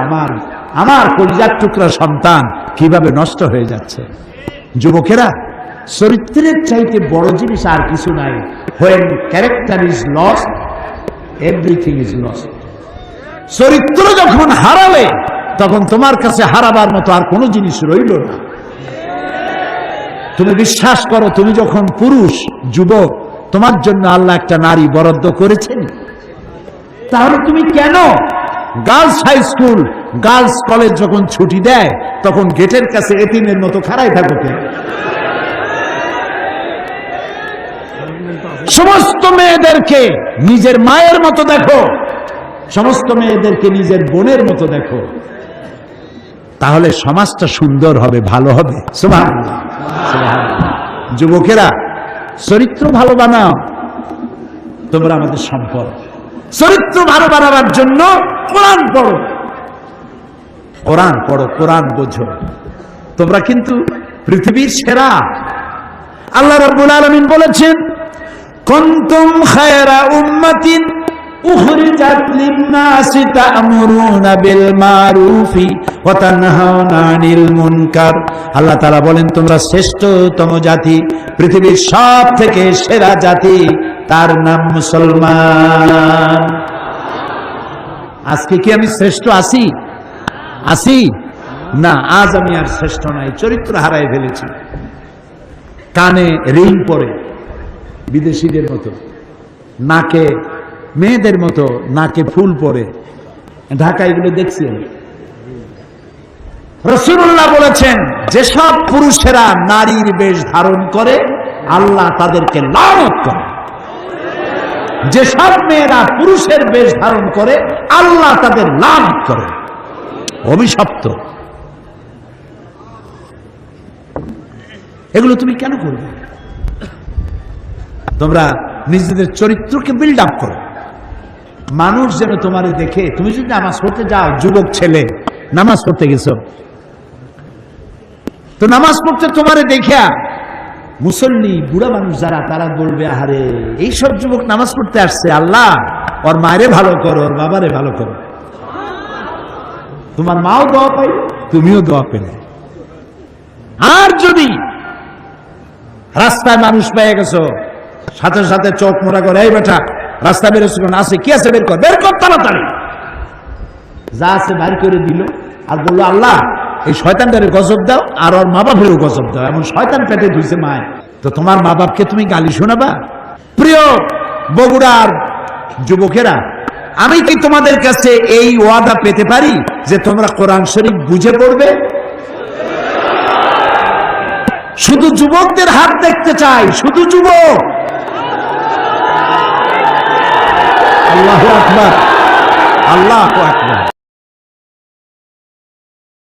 আমার আমার কলিজার টুকরা সন্তান কিভাবে নষ্ট হয়ে যাচ্ছে। যুবকেরা, চরিত্রের চাইতে বড় জিনিস আর কিছু নাই। when character is lost, everything is lost. চরিত্র যখন হারাবে তখন তোমার কাছে হারাবার মতো আর কোনো জিনিস রইল না। তুমি বিশ্বাস করো, তুমি যখন পুরুষ যুবক, তোমার জন্য আল্লাহ একটা নারী বরাদ্দ করেছেন, তাহলে তুমি কেন girls high school, girls college যখন ছুটি দেয় তখন গেটের কাছে এতিমের মতো খাড়াই থাকো কেন? সমস্ত মেয়েদেরকে নিজের মায়ের মতো দেখো, সমস্ত মেয়েদেরকে নিজের বোনের মতো দেখো, তাহলে সমাজটা সুন্দর হবে, ভালো হবে। সুবহানাল্লাহ, সুবহানাল্লাহ। যুবকেরা, চরিত্র ভালো বানাও, তোমরা আমাদের সম্পদ। চরিত্র ভালো বানাবার জন্য কোরআন পড়ো, কোরআন পড়ো, কোরআন বোঝো। তোমরা কিন্তু পৃথিবীর সেরা। আল্লাহ রাব্বুল আলামিন বলেছেন, কুনতুম খায়রা উম্মাতিন উখরিজাত লিন-নাসি তা'মুরুনা বিল মারুফি ওয়া তানহাউনা আনিল মুনকার। আল্লাহ তাআলা বলেন, তোমরা শ্রেষ্ঠতম জাতি, পৃথিবীর সব থেকে সেরা জাতি, তার নাম মুসলমান। আজকে কি আমি শ্রেষ্ঠ আছি? আছি না, আজ আমি আর শ্রেষ্ঠ নাই, চরিত্র হারাই ফেলেছি। কানে রিং পরে বিদেশিদের মতো, নাকে মেয়েদের মতো নাকে ফুল পরে, ঢাকা এগুলো দেখছি আমি। রাসূলুল্লাহ বলেছেন, যেসব পুরুষেরা নারীর বেশ ধারণ করে আল্লাহ তাদেরকে লানত করে, যেসব মেয়েরা পুরুষের বেশ ধারণ করে আল্লাহ তাদের লানত করে, অভিশপ্ত। এগুলো তুমি কেন করবে? তোমরা নিজেদের চরিত্রকে বিল্ড আপ করো, মানুষ যেন তোমারে দেখে। তুমি যদি নামাজ পড়তে যাও, যুবক ছেলে নামাজ পড়তে গেছো, তো নামাজ পড়তে তোমারে দেখা মুসল্লি বুড়া মানুষ যারা, তারা বলবে, আরে এইসব যুবক নামাজ পড়তে আসছে, আল্লাহ ওর মায়েরে ভালো করো, ওর বাবারে ভালো করো। তোমার মাও দোয়া পাই, তুমিও দোয়া পেলে। আর যদি রাস্তায় মানুষ পেয়ে গেছো, সাথে সাথে চোখ মোড়া করে, এই বেটা রাস্তা বেরোচ্ছিল না, আছে কি আছে বের কর, বের কর তাড়াতাড়ি। যা আছে বাইর করে দিল আর বললো, আল্লাহ এই শয়তানটারে গজব দাও, আর ওর মা বাপেরও গজব দাও, এমন শয়তান পেটে ধুইছে মায়। তো তোমার মা বাপকে তুমি গালি শোনাবা? প্রিয় বগুড়ার যুবকেরা, আমি কি তোমাদের কাছে এই ওয়াদা পেতে পারি যে তোমরা কোরআন শরীফ বুঝে পড়বে? শুধু যুবকদের হাত দেখতে চাই, শুধু যুবক। আল্লাহু আকবার, আল্লাহু আকবার।